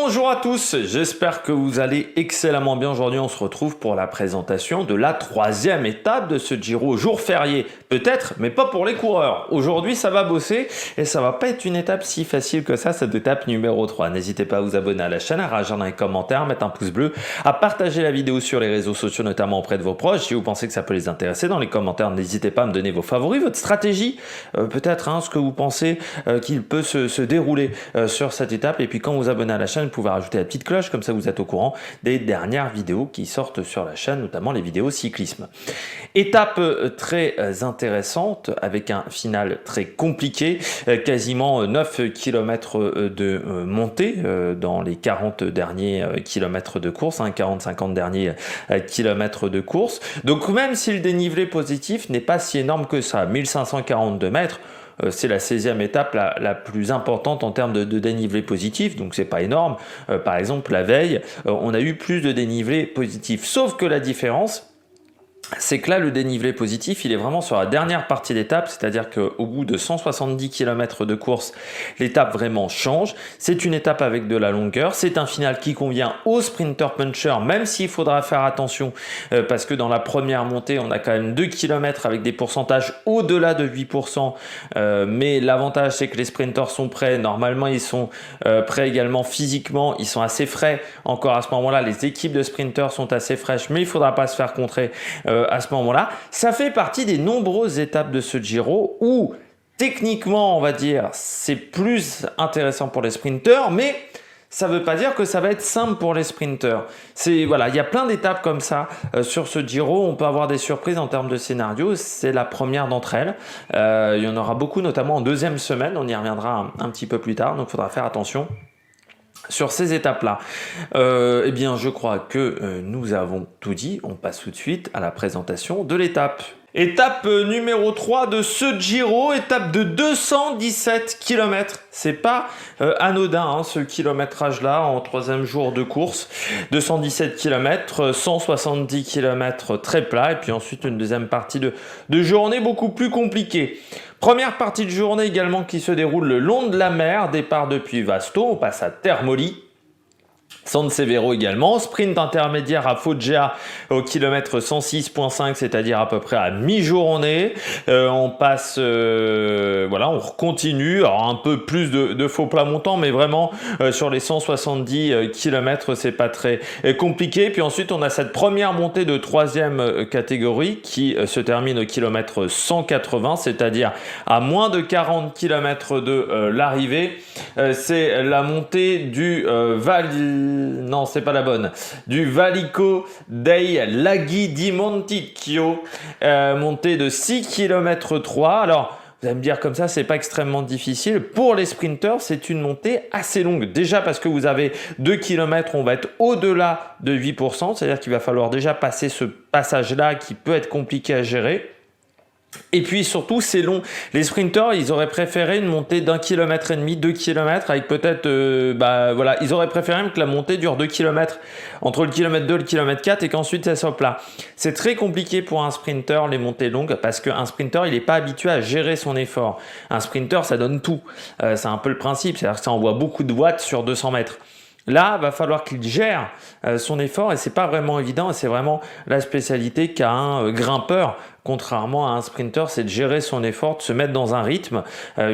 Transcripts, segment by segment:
Bonjour à tous, j'espère que vous allez excellemment bien. Aujourd'hui, on se retrouve pour la présentation de la troisième étape de ce Giro, jour férié. Peut-être, mais pas pour les coureurs. Aujourd'hui, ça va bosser et ça va pas être une étape si facile que ça, cette étape numéro 3. N'hésitez pas à vous abonner à la chaîne, à réagir dans les commentaires, à mettre un pouce bleu, à partager la vidéo sur les réseaux sociaux, notamment auprès de vos proches. Si vous pensez que ça peut les intéresser, dans les commentaires, n'hésitez pas à me donner vos favoris, votre stratégie, peut-être ce que vous pensez qu'il peut se dérouler sur cette étape. Et puis quand vous abonnez à la chaîne, vous pouvez rajouter la petite cloche, comme ça vous êtes au courant des dernières vidéos qui sortent sur la chaîne, notamment les vidéos cyclisme. Étape très intéressante avec un final très compliqué, quasiment 9 km de montée dans les 40 derniers kilomètres de course, 40-50 derniers kilomètres de course. Donc même si le dénivelé positif n'est pas si énorme que ça, 1542 mètres, c'est la 16e étape la plus importante en termes de dénivelé positif, donc c'est pas énorme. Par exemple, la veille, on a eu plus de dénivelé positif. Sauf que la différence, c'est que là, le dénivelé positif, il est vraiment sur la dernière partie d'étape, c'est-à-dire qu'au bout de 170 km de course, l'étape vraiment change. C'est une étape avec de la longueur, c'est un final qui convient aux sprinter puncher, même s'il faudra faire attention, parce que dans la première montée, on a quand même 2 km avec des pourcentages au-delà de 8%, mais l'avantage, c'est que les sprinters sont prêts, normalement, ils sont prêts également physiquement, ils sont assez frais encore à ce moment-là, les équipes de sprinters sont assez fraîches, mais il ne faudra pas se faire contrer à ce moment-là. Ça fait partie des nombreuses étapes de ce Giro où techniquement, on va dire, c'est plus intéressant pour les sprinteurs, mais ça ne veut pas dire que ça va être simple pour les sprinteurs. Voilà, il y a plein d'étapes comme ça sur ce Giro. On peut avoir des surprises en termes de scénario. C'est la première d'entre elles. Il y en aura beaucoup, notamment en deuxième semaine. On y reviendra un petit peu plus tard, donc il faudra faire attention sur ces étapes-là. Eh bien, je crois que nous avons tout dit. On passe tout de suite à la présentation de l'étape. Étape numéro 3 de ce Giro, étape de 217 km. C'est pas anodin ce kilométrage-là en troisième jour de course. 217 km, 170 km très plat et puis ensuite une deuxième partie de journée beaucoup plus compliquée. Première partie de journée également qui se déroule le long de la mer, départ depuis Vasto, on passe à Termoli. San Severo également, sprint intermédiaire à Foggia au kilomètre 106.5, c'est-à-dire à peu près à mi-journée. On passe, voilà, on continue, alors un peu plus de faux plats montants, mais vraiment sur les 170 km, c'est pas très compliqué. Puis ensuite, on a cette première montée de troisième catégorie qui se termine au kilomètre 180, c'est-à-dire à moins de 40 km de l'arrivée. C'est la montée du non, c'est pas la bonne. Du Valico dei Laghi di Monticchio, montée de 6 km 3. Alors, vous allez me dire comme ça, c'est pas extrêmement difficile. Pour les sprinters, c'est une montée assez longue. Déjà parce que vous avez 2 km, on va être au-delà de 8%. C'est-à-dire qu'il va falloir déjà passer ce passage-là qui peut être compliqué à gérer. Et puis surtout, c'est long. Les sprinters, ils auraient préféré une montée d'1,5 km, 2 km, avec peut-être, voilà, ils auraient préféré même que la montée dure 2 km, entre le kilomètre 2 et le kilomètre 4, et qu'ensuite ça soit plat. C'est très compliqué pour un sprinter, les montées longues, parce qu'un sprinter, il n'est pas habitué à gérer son effort. Un sprinter, ça donne tout. C'est un peu le principe, c'est-à-dire que ça envoie beaucoup de watts sur 200 mètres. Là, il va falloir qu'il gère son effort et c'est pas vraiment évident. C'est vraiment la spécialité qu'a un grimpeur, contrairement à un sprinter, c'est de gérer son effort, de se mettre dans un rythme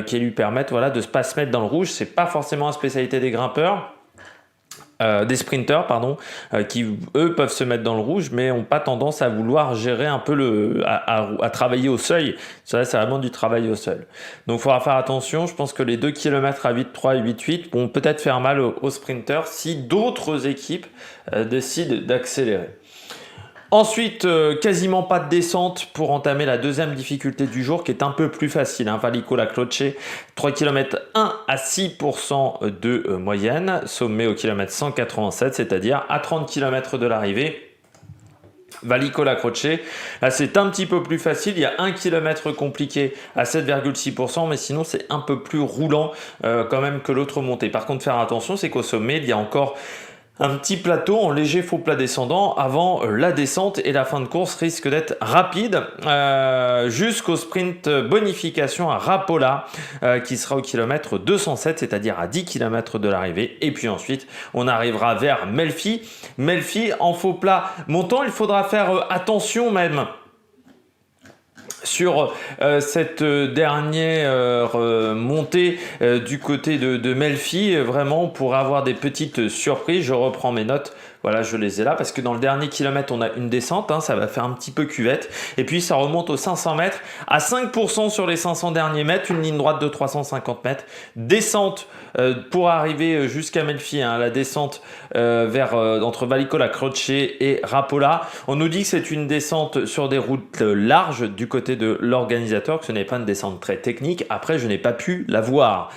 qui lui permette, voilà, de ne pas se mettre dans le rouge. C'est pas forcément la spécialité des grimpeurs. Des sprinters, pardon, qui eux peuvent se mettre dans le rouge, mais n'ont pas tendance à vouloir gérer un peu à travailler au seuil. Ça, c'est vraiment du travail au seuil. Donc, il faudra faire attention. Je pense que les 2 km à 8,3 et 8,8 vont peut-être faire mal aux sprinters si d'autres équipes décident d'accélérer. Ensuite, quasiment pas de descente pour entamer la deuxième difficulté du jour qui est un peu plus facile. Valico La Croce, 3 km 1 à 6% de moyenne, sommet au kilomètre 187, c'est-à-dire à 30 km de l'arrivée. Valico La Croce, là c'est un petit peu plus facile, il y a 1 km compliqué à 7,6%, mais sinon c'est un peu plus roulant quand même que l'autre montée. Par contre, faire attention, c'est qu'au sommet, il y a encore Un petit plateau en léger faux plat descendant avant la descente et la fin de course risque d'être rapide jusqu'au sprint bonification à Rapola qui sera au kilomètre 207, c'est-à-dire à 10 km de l'arrivée. Et puis ensuite, on arrivera vers Melfi. Melfi en faux plat montant, il faudra faire attention même sur cette dernière montée du côté de Melfi. Vraiment, on pourrait avoir des petites surprises. Je reprends mes notes. Voilà, je les ai là parce que dans le dernier kilomètre, on a une descente, hein, ça va faire un petit peu cuvette. Et puis, ça remonte aux 500 mètres à 5% sur les 500 derniers mètres, une ligne droite de 350 mètres. Descente pour arriver jusqu'à Melfi, hein, la descente entre Vallicola, Croce et Rapola. On nous dit que c'est une descente sur des routes larges du côté de l'organisateur, que ce n'est pas une descente très technique. Après, je n'ai pas pu la voir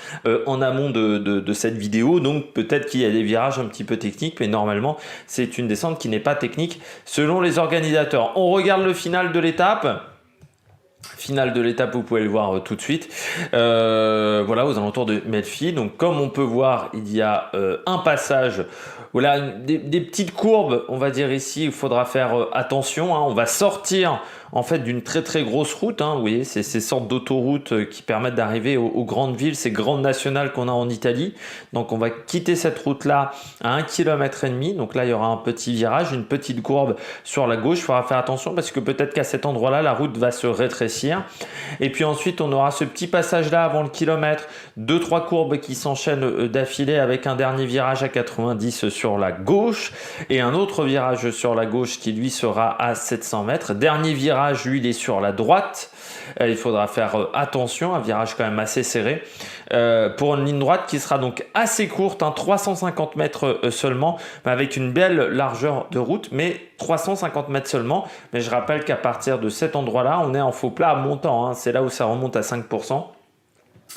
en amont de cette vidéo, donc peut-être qu'il y a des virages un petit peu techniques, mais normalement, c'est une descente qui n'est pas technique selon les organisateurs. On regarde le final de l'étape. Finale de l'étape, vous pouvez le voir tout de suite. Voilà, aux alentours de Melfi. Donc, comme on peut voir, il y a un passage. Voilà, des petites courbes, on va dire ici. Il faudra faire attention. Hein. On va sortir en fait d'une très très grosse route. Hein. Vous voyez, c'est ces sortes d'autoroutes qui permettent d'arriver aux grandes villes, ces grandes nationales qu'on a en Italie. Donc, on va quitter cette route-là à 1,5 km. Donc là, il y aura un petit virage, une petite courbe sur la gauche. Il faudra faire attention parce que peut-être qu'à cet endroit-là, la route va se rétrécir. Et puis ensuite, on aura ce petit passage-là avant le kilomètre, 2-3 courbes qui s'enchaînent d'affilée avec un dernier virage à 90 sur la gauche et un autre virage sur la gauche qui lui sera à 700 mètres. Dernier virage, lui, il est sur la droite. Il faudra faire attention, un virage quand même assez serré pour une ligne droite qui sera donc assez courte, hein, 350 mètres seulement, mais avec une belle largeur de route, mais 350 mètres seulement. Mais je rappelle qu'à partir de cet endroit-là, on est en faux plat montant, hein, c'est là où ça remonte à 5%.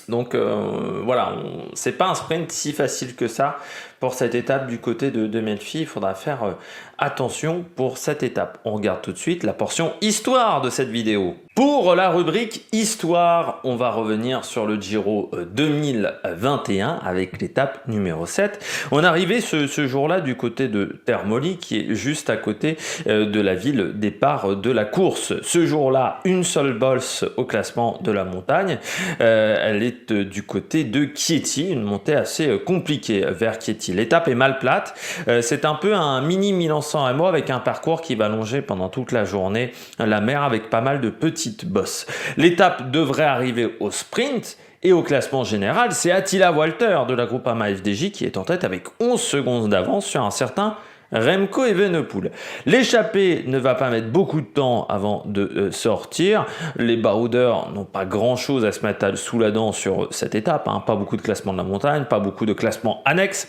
Donc voilà, c'est pas un sprint si facile que ça pour cette étape du côté de Melfi. Il faudra faire attention pour cette étape. On regarde tout de suite la portion histoire de cette vidéo. Pour la rubrique histoire, on va revenir sur le Giro 2021 avec l'étape numéro 7. On est arrivé ce jour-là du côté de Termoli, qui est juste à côté de la ville départ de la course. Ce jour-là, une seule bosse au classement de la montagne. Elle est du côté de Chieti, une montée assez compliquée vers Chieti. L'étape est mal plate. C'est un peu un mini Milan-San Remo avec un parcours qui va longer pendant toute la journée la mer avec pas mal de petites bosses. L'étape devrait arriver au sprint. Et au classement général, c'est Attila Walter de la Groupama FDJ qui est en tête avec 11 secondes d'avance sur un certain Remco Evenepoel. L'échappée ne va pas mettre beaucoup de temps avant de sortir. Les baroudeurs n'ont pas grand chose à se mettre sous la dent sur cette étape, hein. Pas beaucoup de classement de la montagne, pas beaucoup de classement annexe.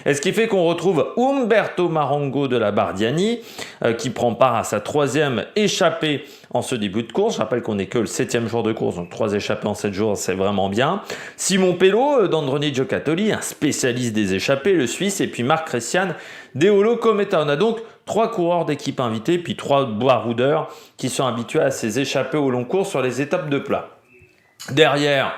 Et ce qui fait qu'on retrouve Umberto Marengo de la Bardiani qui prend part à sa 3e échappée en ce début de course. Je rappelle qu'on n'est que le 7e jour de course, donc 3 échappées en 7 jours, c'est vraiment bien. Simon Pello d'Androni Giocattoli, un spécialiste des échappées, le Suisse, et puis Marc Christian Deolo Cometa. On a donc 3 coureurs d'équipe invités, puis 3 baroudeurs qui sont habitués à ces échappées au long cours sur les étapes de plat. Derrière,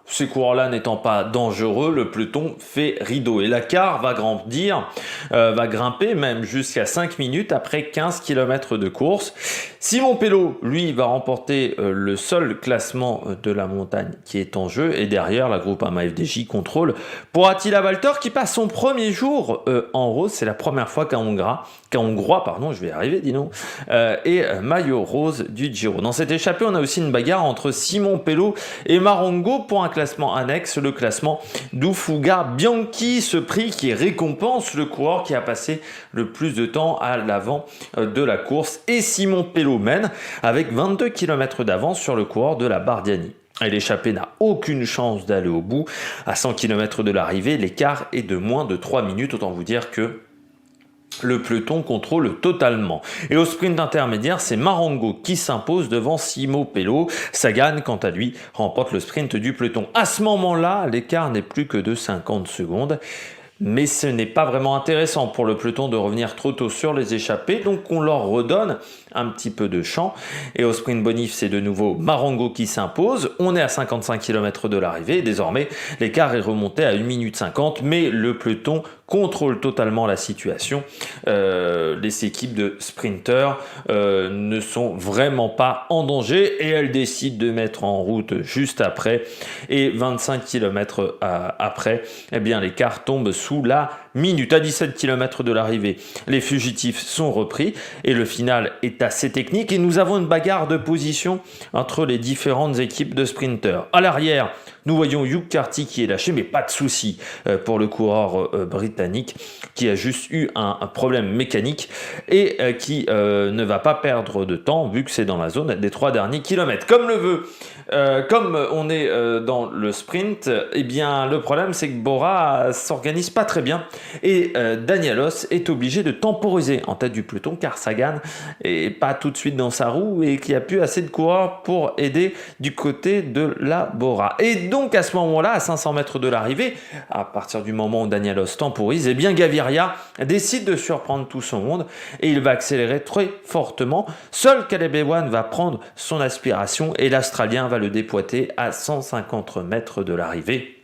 ces coureurs-là n'étant pas dangereux, le peloton fait rideau. Et l'écart va grandir, va grimper même jusqu'à 5 minutes après 15 km de course. Simon Pello, lui, va remporter le seul classement de la montagne qui est en jeu. Et derrière, la Groupama FDJ contrôle pour Attila Walter qui passe son premier jour en rose. C'est la première fois qu'un Hongrois, je vais y arriver, dis-nous, et maillot rose du Giro. Dans cette échappée, on a aussi une bagarre entre Simon Pello et Marengo pour un classement annexe, le classement d'Ufuga Bianchi, ce prix qui récompense le coureur qui a passé le plus de temps à l'avant de la course. Et Simon Pello mène avec 22 km d'avance sur le coureur de la Bardiani. Et l'échappée n'a aucune chance d'aller au bout. À 100 km de l'arrivée, l'écart est de moins de 3 minutes. Autant vous dire que le peloton contrôle totalement. Et au sprint intermédiaire, c'est Marengo qui s'impose devant Simon Pello. Sagan, quant à lui, remporte le sprint du peloton. À ce moment-là, l'écart n'est plus que de 50 secondes. Mais ce n'est pas vraiment intéressant pour le peloton de revenir trop tôt sur les échappées, donc on leur redonne un petit peu de champ. Et au sprint bonif, c'est de nouveau Marengo qui s'impose. On est à 55 km de l'arrivée. Désormais, l'écart est remonté à 1 minute 50, mais le peloton contrôle totalement la situation. Les équipes de sprinteurs ne sont vraiment pas en danger et elles décident de mettre en route juste après. Et 25 km après, eh bien, l'écart tombe sous la minute. À 17 km de l'arrivée, les fugitifs sont repris et le final est assez technique. Et nous avons une bagarre de position entre les différentes équipes de sprinteurs. À l'arrière, nous voyons Hugh Carty qui est lâché, mais pas de souci pour le coureur britannique qui a juste eu un problème mécanique et qui ne va pas perdre de temps vu que c'est dans la zone des 3 derniers kilomètres. Comme on est dans le sprint, eh bien le problème c'est que Bora s'organise pas très bien et Danielos est obligé de temporiser en tête du peloton car Sagan est pas tout de suite dans sa roue et qu'il n'y a plus assez de coureurs pour aider du côté de la Bora. Et donc à ce moment-là, à 500 mètres de l'arrivée, à partir du moment où Danielos temporise, eh bien Gaviria décide de surprendre tout son monde et il va accélérer très fortement. Seul Caleb Ewan va prendre son aspiration et l'Australien va le dépoiter à 150 mètres de l'arrivée.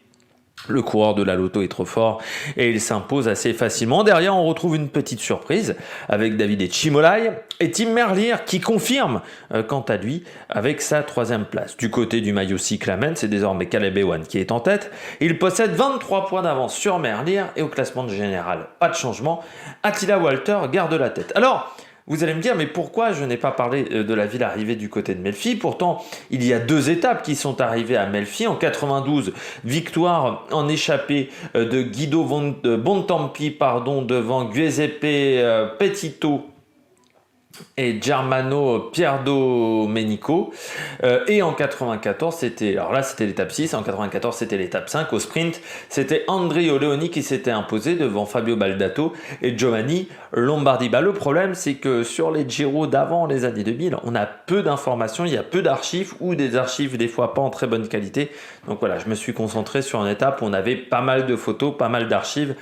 Le coureur de la Lotto est trop fort et il s'impose assez facilement. Derrière, on retrouve une petite surprise avec Davide Cimolai et Tim Merlier qui confirme quant à lui avec sa 3e place. Du côté du maillot cyclamen, c'est désormais Caleb Ewan qui est en tête. Il possède 23 points d'avance sur Merlier et au classement général, pas de changement. Attila Walter garde la tête. Alors, vous allez me dire, mais pourquoi je n'ai pas parlé de la ville arrivée du côté de Melfi? Pourtant, il y a 2 étapes qui sont arrivées à Melfi. En 92, victoire en échappée de Guido Bontempi devant Giuseppe Petito et Germano Pierdomenico. Et en 94, c'était l'étape 6, en 94 c'était l'étape 5. Au sprint, c'était Andrea Leoni qui s'était imposé devant Fabio Baldato et Giovanni Lombardi. Le problème, c'est que sur les Giro d'avant les années 2000, on a peu d'informations, il y a peu d'archives ou des archives des fois pas en très bonne qualité. Donc voilà, je me suis concentré sur une étape où on avait pas mal de photos, pas mal d'archives,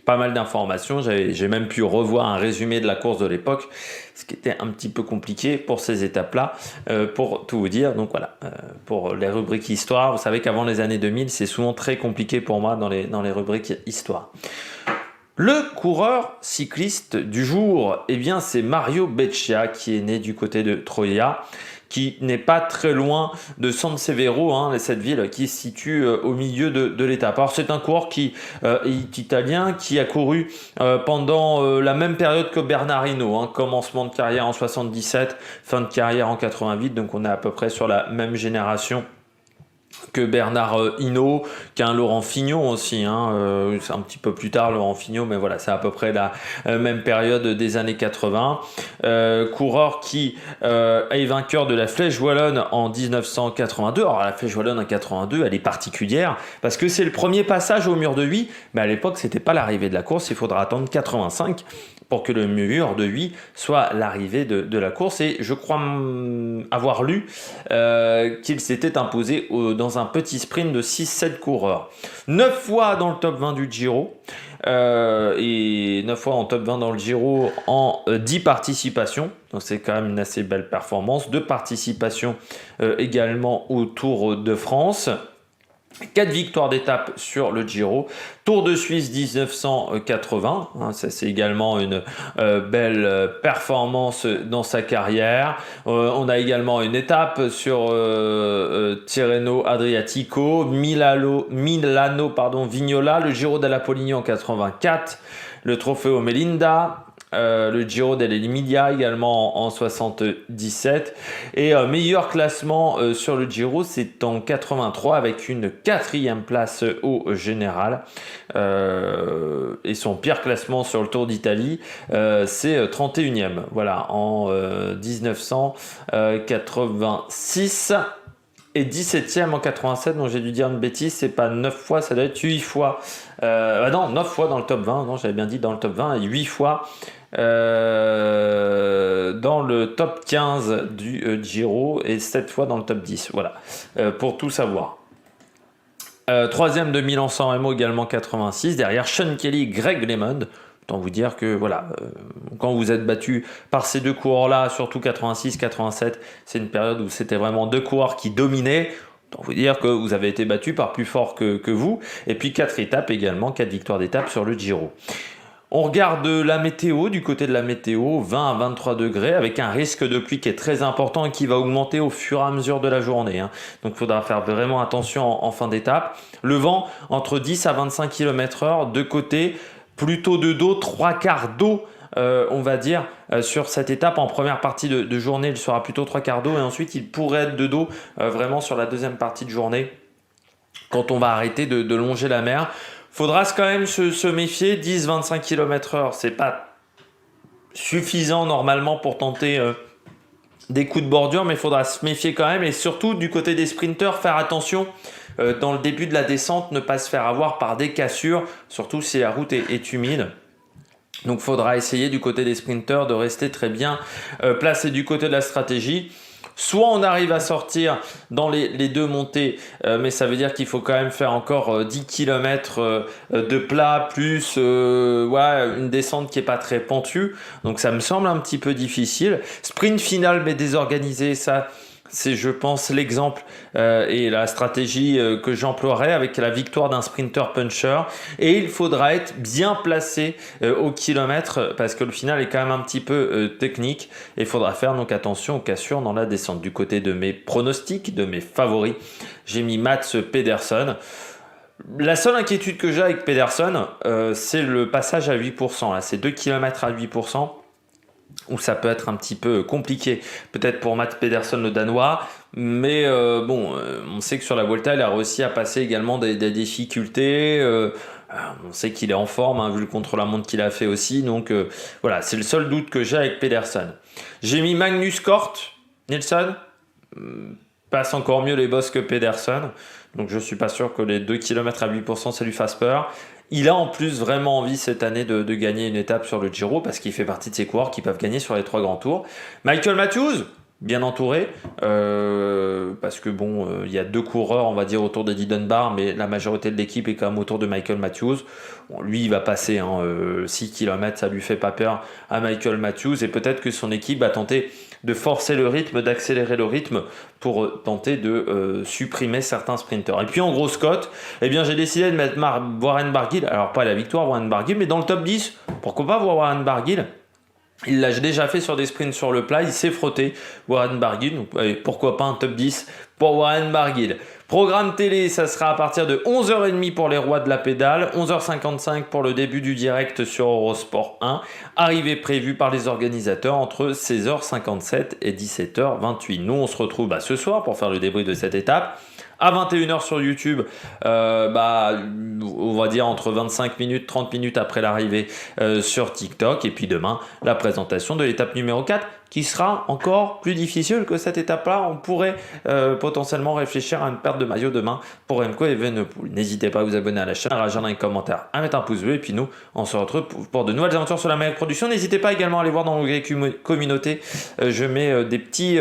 pas mal d'informations. J'ai même pu revoir un résumé de la course de l'époque, ce qui était un petit peu compliqué pour ces étapes-là, pour tout vous dire. Donc voilà, pour les rubriques histoire, vous savez qu'avant les années 2000, c'est souvent très compliqué pour moi dans les rubriques histoire. Le coureur cycliste du jour, eh bien c'est Mario Beccia qui est né du côté de Troia, qui n'est pas très loin de San Severo, cette ville qui se situe au milieu de l'étape. Alors c'est un coureur qui est italien, qui a couru pendant la même période que Bernard Hinault, commencement de carrière en 77, fin de carrière en 88, donc on est à peu près sur la même génération que Bernard Hinault, qu'un Laurent Fignon aussi, c'est un petit peu plus tard Laurent Fignon, mais voilà, c'est à peu près la même période des années 80. Coureur qui est vainqueur de la Flèche Wallonne en 1982. Alors la Flèche Wallonne en 82, elle est particulière parce que c'est le premier passage au mur de Huy, mais à l'époque c'était pas l'arrivée de la course, il faudra attendre 85 pour que le mur de Huy soit l'arrivée de la course. Et je crois avoir lu qu'il s'était imposé dans un petit sprint de 6-7 coureurs. 9 fois dans le top 20 du Giro, et 9 fois en top 20 dans le Giro en 10 participations. Donc c'est quand même une assez belle performance. 2 participations également au Tour de France. 4 victoires d'étape sur le Giro. Tour de Suisse 1980, ça c'est également une belle performance dans sa carrière. On a également une étape sur Tirreno Adriatico, Milano Vignola, le Giro della Poligno en 84, le Trofeo Melinda, le Giro dell'Emilia également en 77 et meilleur classement sur le Giro c'est en 83 avec une 4e place au général et son pire classement sur le Tour d'Italie c'est 31e voilà en 1986 et 17e en 87, donc j'ai dû dire une bêtise, c'est pas 9 fois, ça doit être 8 fois. Non, 9 fois dans le top 20, non, j'avais bien dit dans le top 20, et 8 fois dans le top 15 du Giro, et 7 fois dans le top 10, voilà, pour tout savoir. 3e de Milan-San Remo également 86, derrière Sean Kelly, Greg LeMond, Autant vous dire que voilà, quand vous êtes battu par ces deux coureurs-là, surtout 86, 87, c'est une période où c'était vraiment deux coureurs qui dominaient. Autant vous dire que vous avez été battu par plus fort que vous. Et puis 4 étapes également, 4 victoires d'étape sur le Giro. On regarde la météo, du côté de la météo, 20 à 23 degrés avec un risque de pluie qui est très important et qui va augmenter au fur et à mesure de la journée. Donc il faudra faire vraiment attention en fin d'étape. Le vent entre 10 à 25 km/h, de côté, plutôt de dos, 3/4 d'eau. On va dire sur cette étape en première partie de journée, il sera plutôt 3/4 d'eau et ensuite il pourrait être de dos vraiment sur la deuxième partie de journée quand on va arrêter de longer la mer. Faudra quand même se méfier, 10-25 km/h, c'est pas suffisant normalement pour tenter des coups de bordure, mais il faudra se méfier quand même et surtout du côté des sprinteurs, faire attention dans le début de la descente, ne pas se faire avoir par des cassures, surtout si la route est humide. Donc il faudra essayer du côté des sprinteurs de rester très bien placé du côté de la stratégie. Soit on arrive à sortir dans les deux montées, mais ça veut dire qu'il faut quand même faire encore 10 km de plat plus une descente qui n'est pas très pentue. Donc ça me semble un petit peu difficile. Sprint final mais désorganisé, ça c'est je pense l'exemple et la stratégie que j'emploierai avec la victoire d'un sprinter puncher. Et il faudra être bien placé au kilomètre parce que le final est quand même un petit peu technique. Et il faudra faire donc attention aux cassures dans la descente. Du côté de mes pronostics, de mes favoris, j'ai mis Mats Pedersen. La seule inquiétude que j'ai avec Pedersen, c'est le passage à 8%. Là, c'est 2 km à 8%. Où ça peut être un petit peu compliqué, peut-être pour Mats Pedersen le Danois, mais on sait que sur la Vuelta, il a réussi à passer également des difficultés. On sait qu'il est en forme, vu le contre-la-montre qu'il a fait aussi. Donc voilà, c'est le seul doute que j'ai avec Pedersen. J'ai mis Magnus Cort, Nilsson, passe encore mieux les bosses que Pedersen. Donc je ne suis pas sûr que les 2 km à 8% ça lui fasse peur. Il a en plus vraiment envie cette année de gagner une étape sur le Giro parce qu'il fait partie de ces coureurs qui peuvent gagner sur les 3 grands tours. Michael Matthews, bien entouré, parce que il y a 2 coureurs, on va dire, autour d'Eddie Dunbar, mais la majorité de l'équipe est quand même autour de Michael Matthews. Bon, lui, il va passer 6 km, ça lui fait pas peur à Michael Matthews, et peut-être que son équipe va tenter de forcer le rythme, d'accélérer le rythme pour tenter de supprimer certains sprinteurs. Et puis en grosse cote, j'ai décidé de mettre Warren Barguil, alors pas la victoire Warren Barguil, mais dans le top 10, pourquoi pas voir Warren Barguil. Il l'a déjà fait sur des sprints sur le plat, il s'est frotté, Warren Barguil, donc pourquoi pas un top 10 pour Warren Barguil. Programme télé, ça sera à partir de 11h30 pour les rois de la pédale, 11h55 pour le début du direct sur Eurosport 1, arrivée prévue par les organisateurs entre 16h57 et 17h28. Nous, on se retrouve ce soir pour faire le débrief de cette étape. À 21h sur YouTube, on va dire entre 25 minutes, 30 minutes après l'arrivée sur TikTok. Et puis demain, la présentation de l'étape numéro 4 qui sera encore plus difficile que cette étape-là. On pourrait potentiellement réfléchir à une perte de maillot demain pour Remco Evenepoel. N'hésitez pas à vous abonner à la chaîne, à rajouter un commentaire, à mettre un pouce bleu. Et puis nous, on se retrouve pour de nouvelles aventures sur la Maillot Production. N'hésitez pas également à aller voir dans l'onglet communauté. Je mets des petits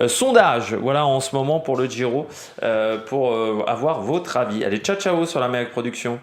sondages en ce moment pour le Giro pour avoir votre avis. Allez, ciao ciao sur la Maillot Production.